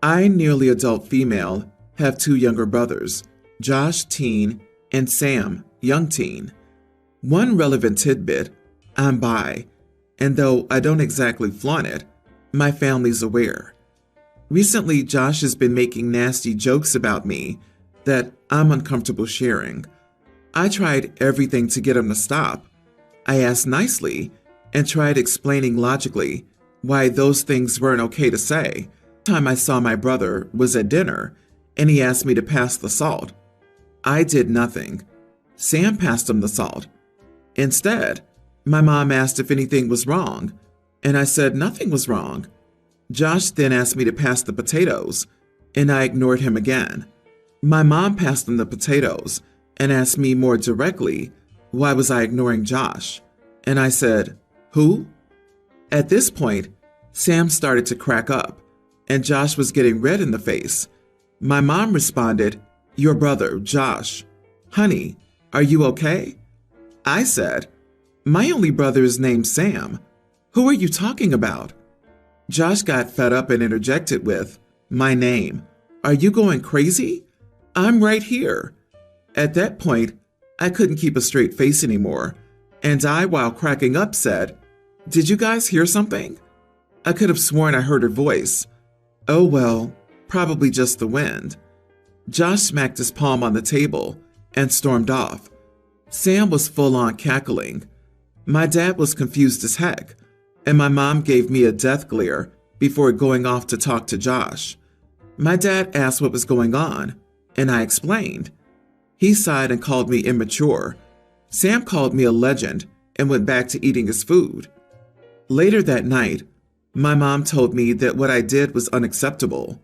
I, nearly adult female, have two younger brothers, Josh, teen, and Sam, young teen. One relevant tidbit, I'm bi, and though I don't exactly flaunt it, my family's aware. Recently, Josh has been making nasty jokes about me that I'm uncomfortable sharing. I tried everything to get him to stop. I asked nicely and tried explaining logically why those things weren't okay to say. The time I saw my brother was at dinner, and he asked me to pass the salt. I did nothing. Sam passed him the salt. Instead, my mom asked if anything was wrong, and I said nothing was wrong. Josh then asked me to pass the potatoes, and I ignored him again. My mom passed him the potatoes and asked me more directly, why was I ignoring Josh? And I said, who? At this point, Sam started to crack up, and Josh was getting red in the face. My mom responded, your brother, Josh. Honey, are you okay? I said, my only brother is named Sam. Who are you talking about? Josh got fed up and interjected with, my name. Are you going crazy? I'm right here. At that point, I couldn't keep a straight face anymore, and I, while cracking up, said, did you guys hear something? I could have sworn I heard her voice. Oh well, probably just the wind. Josh smacked his palm on the table and stormed off. Sam was full on cackling. My dad was confused as heck, and my mom gave me a death glare before going off to talk to Josh. My dad asked what was going on, and I explained. He sighed and called me immature. Sam called me a legend and went back to eating his food. Later that night, my mom told me that what I did was unacceptable.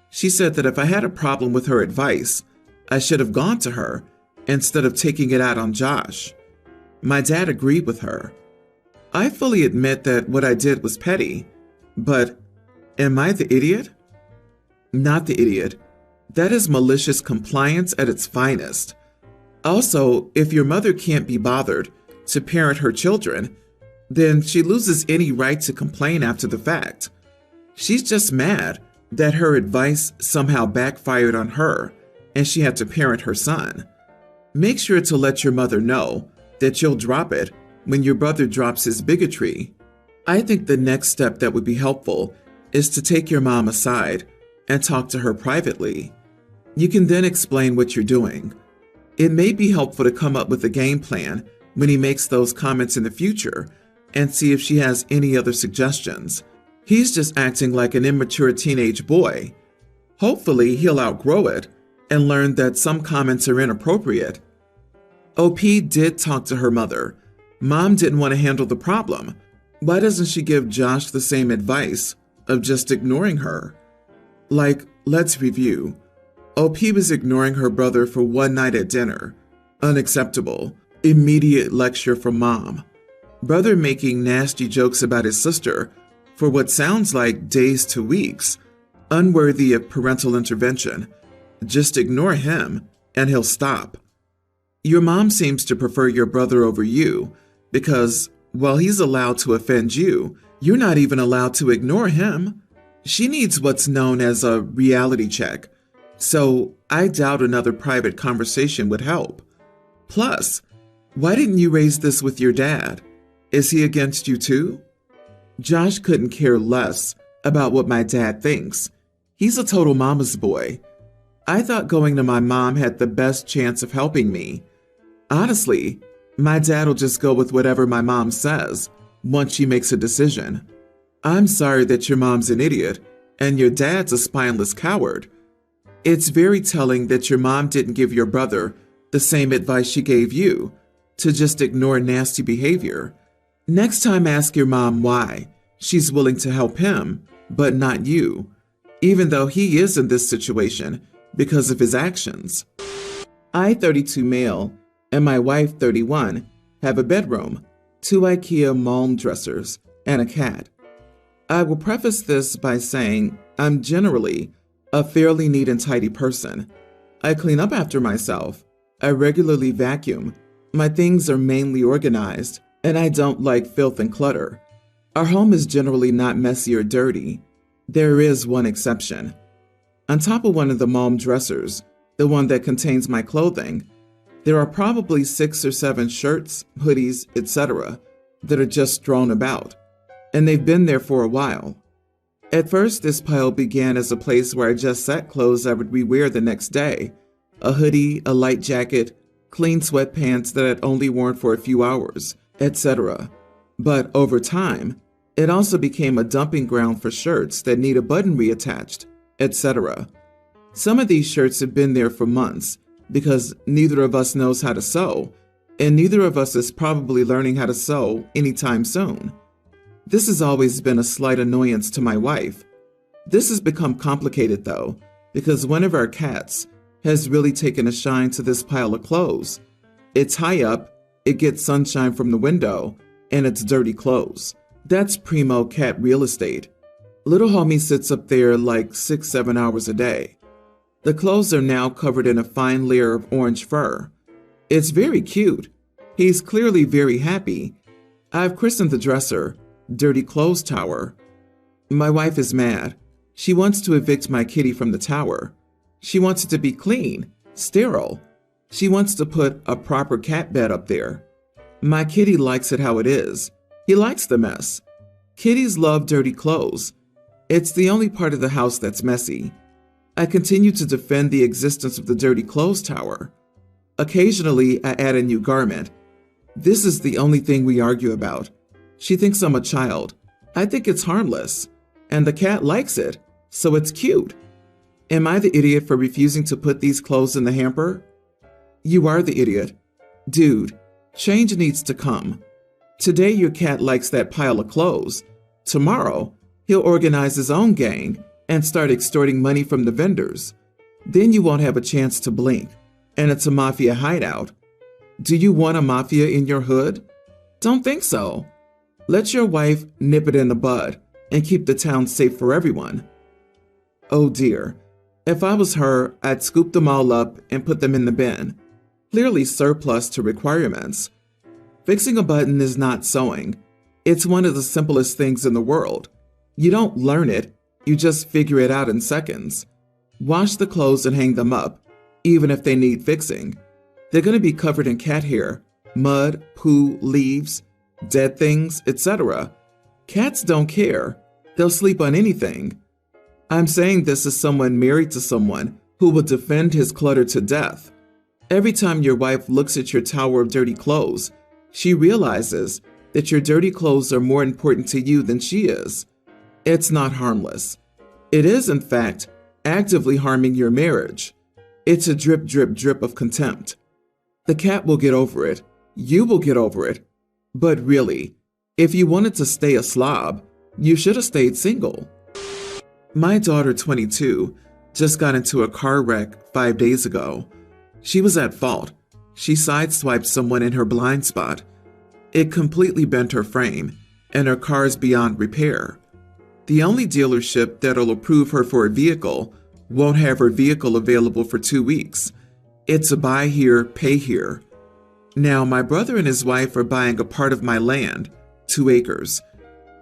She said that if I had a problem with her advice, I should have gone to her instead of taking it out on Josh. My dad agreed with her. I fully admit that what I did was petty, but am I the idiot? Not the idiot. That is malicious compliance at its finest. Also, if your mother can't be bothered to parent her children, then she loses any right to complain after the fact. She's just mad that her advice somehow backfired on her and she had to parent her son. Make sure to let your mother know that you'll drop it when your brother drops his bigotry. I think the next step that would be helpful is to take your mom aside and talk to her privately. You can then explain what you're doing. It may be helpful to come up with a game plan when he makes those comments in the future and see if she has any other suggestions. He's just acting like an immature teenage boy. Hopefully, he'll outgrow it and learn that some comments are inappropriate. OP did talk to her mother. Mom didn't want to handle the problem. Why doesn't she give Josh the same advice of just ignoring her? Like, let's review. OP was ignoring her brother for one night at dinner. Unacceptable. Immediate lecture from mom. Brother making nasty jokes about his sister for what sounds like days to weeks. Unworthy of parental intervention. Just ignore him and he'll stop. Your mom seems to prefer your brother over you because, while he's allowed to offend you, you're not even allowed to ignore him. She needs what's known as a reality check. So I doubt another private conversation would help. Plus, why didn't you raise this with your dad? Is he against you too? Josh couldn't care less about what my dad thinks. He's a total mama's boy. I thought going to my mom had the best chance of helping me. Honestly, my dad will just go with whatever my mom says once she makes a decision. I'm sorry that your mom's an idiot and your dad's a spineless coward. It's very telling that your mom didn't give your brother the same advice she gave you, to just ignore nasty behavior. Next time, ask your mom why she's willing to help him, but not you, even though he is in this situation because of his actions. I, 32 male, and my wife, 31, have a bedroom, 2 IKEA Malm dressers, and a cat. I will preface this by saying I'm generally a fairly neat and tidy person. I clean up after myself. I regularly vacuum. My things are mainly organized, and I don't like filth and clutter. Our home is generally not messy or dirty. There is one exception. On top of one of the mom dressers, the one that contains my clothing, there are probably 6 or 7 shirts, hoodies, etc. that are just strewn about, and they've been there for a while. At first, this pile began as a place where I just sat clothes I would rewear the next day, a hoodie, a light jacket, clean sweatpants that I'd only worn for a few hours, etc. But over time, it also became a dumping ground for shirts that need a button reattached, etc. Some of these shirts have been there for months because neither of us knows how to sew, and neither of us is probably learning how to sew anytime soon. This has always been a slight annoyance to my wife. This has become complicated though, because one of our cats has really taken a shine to this pile of clothes. It's high up, it gets sunshine from the window, and it's dirty clothes. That's primo cat real estate. Little homie sits up there like 6-7 hours a day. The clothes are now covered in a fine layer of orange fur. It's very cute. He's clearly very happy. I've christened the dresser Dirty Clothes Tower. My wife is mad. She wants to evict my kitty from the tower. She wants it to be clean, sterile. She wants to put a proper cat bed up there. My kitty likes it how it is. He likes the mess. Kitties love dirty clothes. It's the only part of the house that's messy. I continue to defend the existence of the Dirty Clothes Tower. Occasionally, I add a new garment. This is the only thing we argue about. She thinks I'm a child. I think it's harmless. And the cat likes it, so it's cute. Am I the idiot for refusing to put these clothes in the hamper? You are the idiot. Dude, change needs to come. Today your cat likes that pile of clothes. Tomorrow, he'll organize his own gang and start extorting money from the vendors. Then you won't have a chance to blink, and it's a mafia hideout. Do you want a mafia in your hood? Don't think so. Let your wife nip it in the bud and keep the town safe for everyone. Oh dear, if I was her, I'd scoop them all up and put them in the bin. Clearly surplus to requirements. Fixing a button is not sewing. It's one of the simplest things in the world. You don't learn it, you just figure it out in seconds. Wash the clothes and hang them up, even if they need fixing. They're going to be covered in cat hair, mud, poo, leaves, dead things, etc. Cats don't care. They'll sleep on anything. I'm saying this as someone married to someone who will defend his clutter to death. Every time your wife looks at your tower of dirty clothes, she realizes that your dirty clothes are more important to you than she is. It's not harmless. It is, in fact, actively harming your marriage. It's a drip, drip, drip of contempt. The cat will get over it. You will get over it. But really, if you wanted to stay a slob, you should have stayed single. My daughter, 22, just got into a car wreck 5 days ago. She was at fault. She sideswiped someone in her blind spot. It completely bent her frame, and her car is beyond repair. The only dealership that'll approve her for a vehicle won't have her vehicle available for 2 weeks. It's a buy here, pay here. Now, my brother and his wife are buying a part of my land, 2 acres.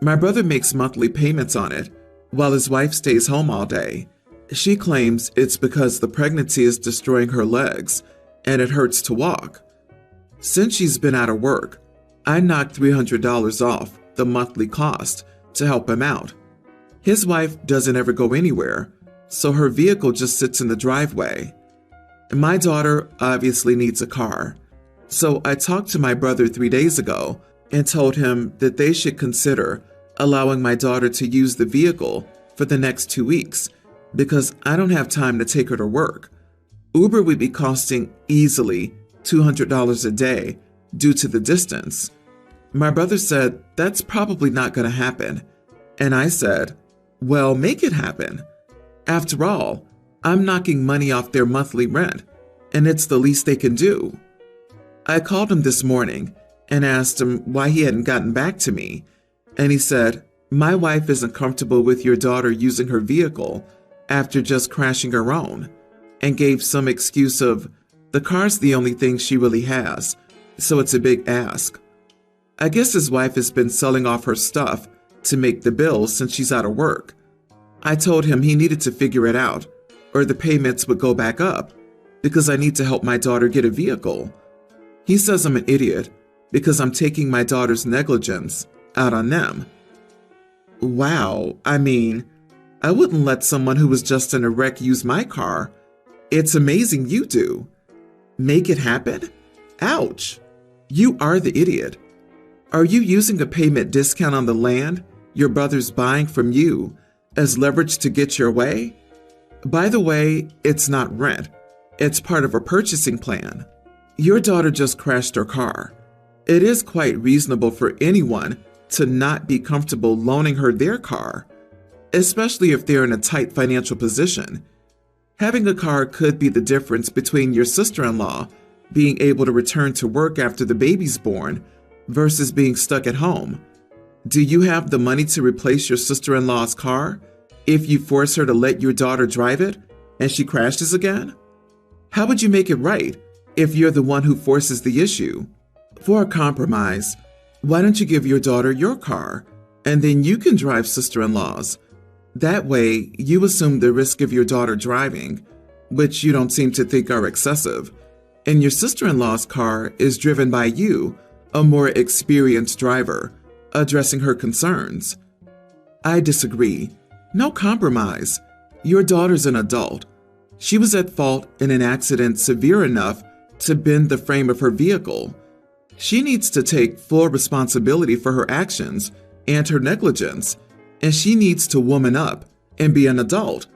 My brother makes monthly payments on it, while his wife stays home all day. She claims it's because the pregnancy is destroying her legs, and it hurts to walk. Since she's been out of work, I knocked $300 off the monthly cost to help him out. His wife doesn't ever go anywhere, so her vehicle just sits in the driveway. My daughter obviously needs a car, so I talked to my brother 3 days ago and told him that they should consider allowing my daughter to use the vehicle for the next 2 weeks because I don't have time to take her to work. Uber would be costing easily $200 a day due to the distance. My brother said that's probably not going to happen, and I said, well, make it happen. After all, I'm knocking money off their monthly rent, and it's the least they can do. I called him this morning and asked him why he hadn't gotten back to me, and he said, my wife isn't comfortable with your daughter using her vehicle after just crashing her own, and gave some excuse of, the car's the only thing she really has, so it's a big ask. I guess his wife has been selling off her stuff to make the bills since she's out of work. I told him he needed to figure it out, or the payments would go back up because I need to help my daughter get a vehicle. He says I'm an idiot because I'm taking my daughter's negligence out on them. Wow, I mean, I wouldn't let someone who was just in a wreck use my car. It's amazing you do. Make it happen? Ouch. You are the idiot. Are you using a payment discount on the land your brother's buying from you as leverage to get your way? By the way, it's not rent. It's part of a purchasing plan. Your daughter just crashed her car. It is quite reasonable for anyone to not be comfortable loaning her their car, especially if they're in a tight financial position. Having a car could be the difference between your sister-in-law being able to return to work after the baby's born versus being stuck at home. Do you have the money to replace your sister-in-law's car if you force her to let your daughter drive it and she crashes again? How would you make it right if you're the one who forces the issue? For a compromise, why don't you give your daughter your car and then you can drive sister-in-law's? That way, you assume the risk of your daughter driving, which you don't seem to think are excessive, and your sister-in-law's car is driven by you, a more experienced driver, addressing her concerns. I disagree. No compromise. Your daughter's an adult. She was at fault in an accident severe enough to bend the frame of her vehicle. She needs to take full responsibility for her actions and her negligence, and she needs to woman up and be an adult.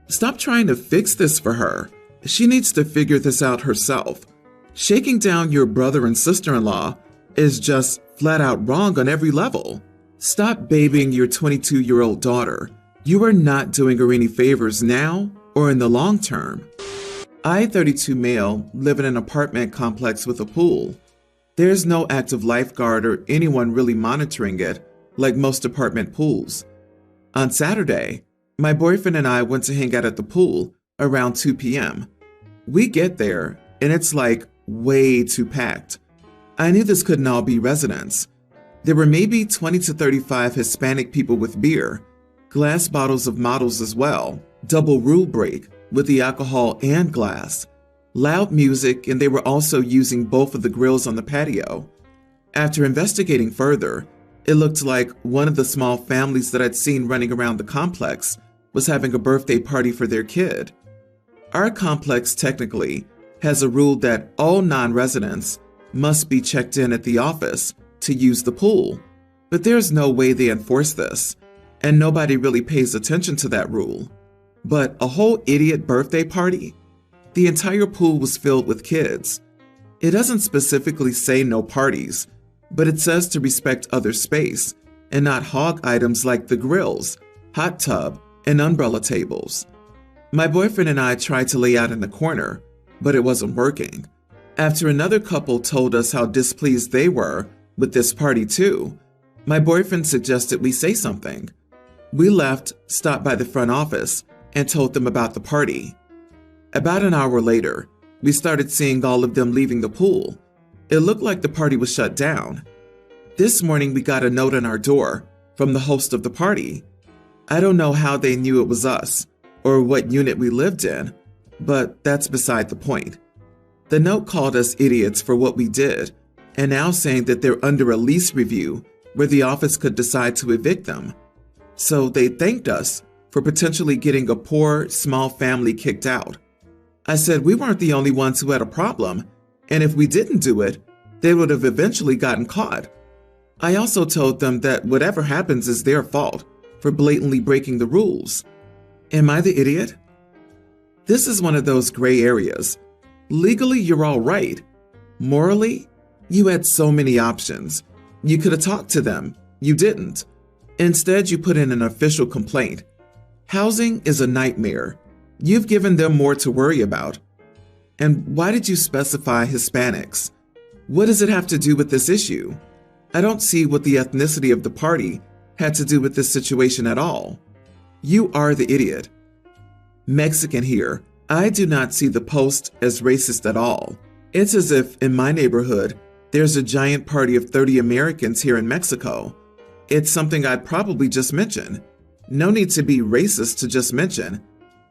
Stop trying to fix this for her. She needs to figure this out herself. Shaking down your brother and sister-in-law is just flat out wrong on every level. Stop babying your 22-year-old daughter. You are not doing her any favors now or in the long term. I, 32 male, live in an apartment complex with a pool. There's no active lifeguard or anyone really monitoring it like most apartment pools. On Saturday, my boyfriend and I went to hang out at the pool around 2 p.m. We get there and it's like way too packed. I knew this couldn't all be residents. There were maybe 20 to 35 Hispanic people with beer, glass bottles of models as well, double rule break with the alcohol and glass, loud music, and they were also using both of the grills on the patio. After investigating further, it looked like one of the small families that I'd seen running around the complex was having a birthday party for their kid. Our complex technically has a rule that all non-residents must be checked in at the office to use the pool, but there's no way they enforce this, and nobody really pays attention to that rule. But a whole idiot birthday party? The entire pool was filled with kids. It doesn't specifically say no parties, but it says to respect other space and not hog items like the grills, hot tub, and umbrella tables. My boyfriend and I tried to lay out in the corner, but it wasn't working. After another couple told us how displeased they were with this party too, my boyfriend suggested we say something. We left, stopped by the front office, and told them about the party. About an hour later, we started seeing all of them leaving the pool. It looked like the party was shut down. This morning we got a note on our door from the host of the party. I don't know how they knew it was us or what unit we lived in, but that's beside the point. The note called us idiots for what we did and now saying that they're under a lease review where the office could decide to evict them. So they thanked us for potentially getting a poor, small family kicked out. I said we weren't the only ones who had a problem, and if we didn't do it, they would have eventually gotten caught. I also told them that whatever happens is their fault for blatantly breaking the rules. Am I the idiot? This is one of those gray areas. Legally, you're all right. Morally, you had so many options. You could have talked to them. You didn't. Instead, you put in an official complaint. Housing is a nightmare. You've given them more to worry about. And why did you specify Hispanics? What does it have to do with this issue? I don't see what the ethnicity of the party had to do with this situation at all. You are the idiot. Mexican here. I do not see the post as racist at all. It's as if in my neighborhood, there's a giant party of 30 Americans here in Mexico. It's something I'd probably just mention. No need to be racist to just mention.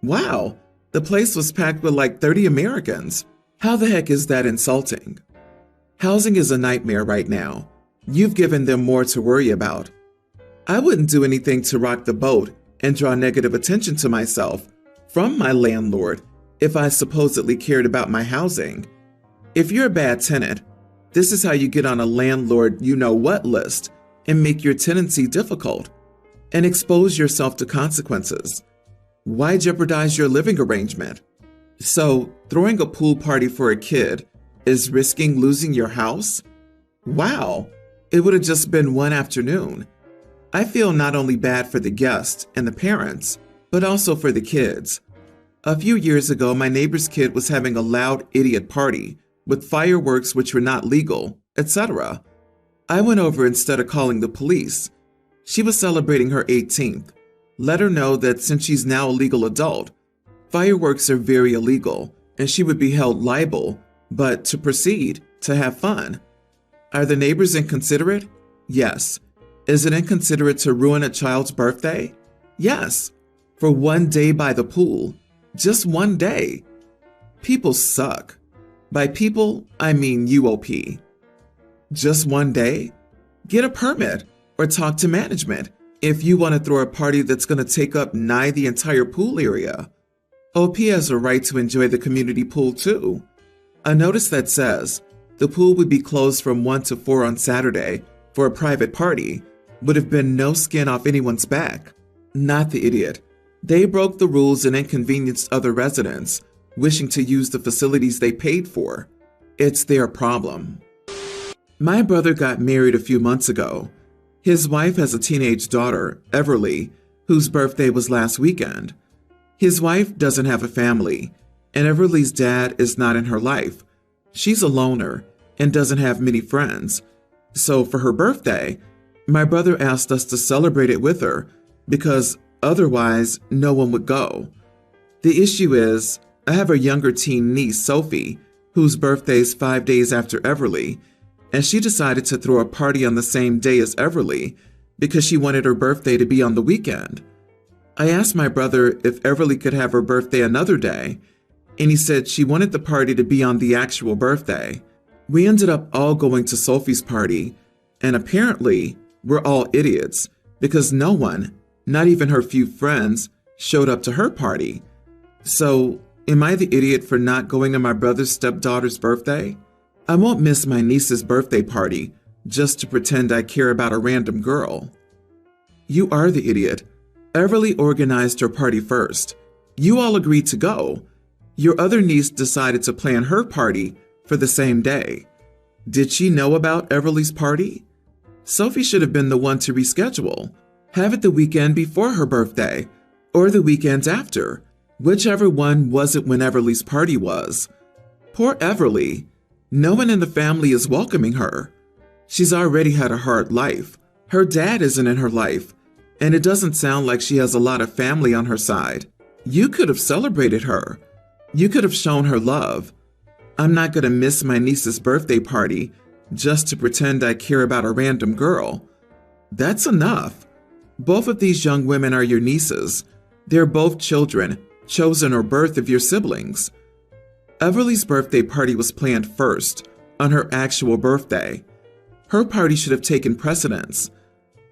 Wow, The place was packed with like 30 Americans. How the heck is that insulting? Housing is a nightmare right now. You've given them more to worry about. I wouldn't do anything to rock the boat and draw negative attention to myself from my landlord if I supposedly cared about my housing. If you're a bad tenant, this is how you get on a landlord you-know-what list and make your tenancy difficult and expose yourself to consequences. Why jeopardize your living arrangement? So, throwing a pool party for a kid is risking losing your house? Wow, it would have just been one afternoon. I feel not only bad for the guests and the parents, but also for the kids. A few years ago, my neighbor's kid was having a loud idiot party with fireworks which were not legal, etc. I went over instead of calling the police. She was celebrating her 18th. Let her know that since she's now a legal adult, fireworks are very illegal and she would be held liable, but to proceed, to have fun. Are the neighbors inconsiderate? Yes. Is it inconsiderate to ruin a child's birthday? Yes. For one day by the pool. Just one day. People suck. By people, I mean UOP. Just one day? Get a permit or talk to management if you want to throw a party that's going to take up nigh the entire pool area. OP has a right to enjoy the community pool too. A notice that says the pool would be closed from 1 to 4 on Saturday for a private party would have been no skin off anyone's back. Not the idiot. They broke the rules and inconvenienced other residents wishing to use the facilities they paid for. It's their problem. My brother got married a few months ago. His wife has a teenage daughter, Everly, whose birthday was last weekend. His wife doesn't have a family, and Everly's dad is not in her life. She's a loner and doesn't have many friends. So for her birthday, my brother asked us to celebrate it with her because otherwise no one would go. The issue is, I have a younger teen niece, Sophie, whose birthday is 5 days after Everly, and she decided to throw a party on the same day as Everly because she wanted her birthday to be on the weekend. I asked my brother if Everly could have her birthday another day, and he said she wanted the party to be on the actual birthday. We ended up all going to Sophie's party, and apparently we're all idiots because no one, not even her few friends, showed up to her party. So, am I the idiot for not going to my brother's stepdaughter's birthday? I won't miss my niece's birthday party just to pretend I care about a random girl. You are the idiot. Everly organized her party first. You all agreed to go. Your other niece decided to plan her party for the same day. Did she know about Everly's party? Sophie should have been the one to reschedule. Have it the weekend before her birthday, or the weekend after. Whichever one wasn't when Everly's party was. Poor Everly. No one in the family is welcoming her. She's already had a hard life. Her dad isn't in her life, and it doesn't sound like she has a lot of family on her side. You could have celebrated her. You could have shown her love. I'm not going to miss my niece's birthday party just to pretend I care about a random girl. That's enough. Both of these young women are your nieces. They're both children, chosen or birth of your siblings. Everly's birthday party was planned first, on her actual birthday. Her party should have taken precedence.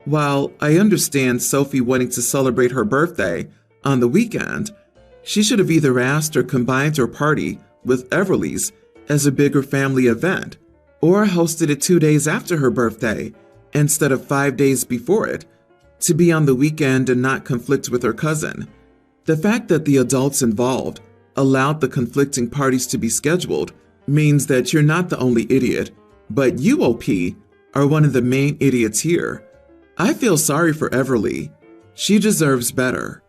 While I understand Sophie wanting to celebrate her birthday on the weekend, she should have either asked or combined her party with Everly's as a bigger family event, or hosted it 2 days after her birthday instead of 5 days before it, to be on the weekend and not conflict with her cousin. The fact that the adults involved allowed the conflicting parties to be scheduled means that you're not the only idiot, but UOP are one of the main idiots here. I feel sorry for Everly. She deserves better.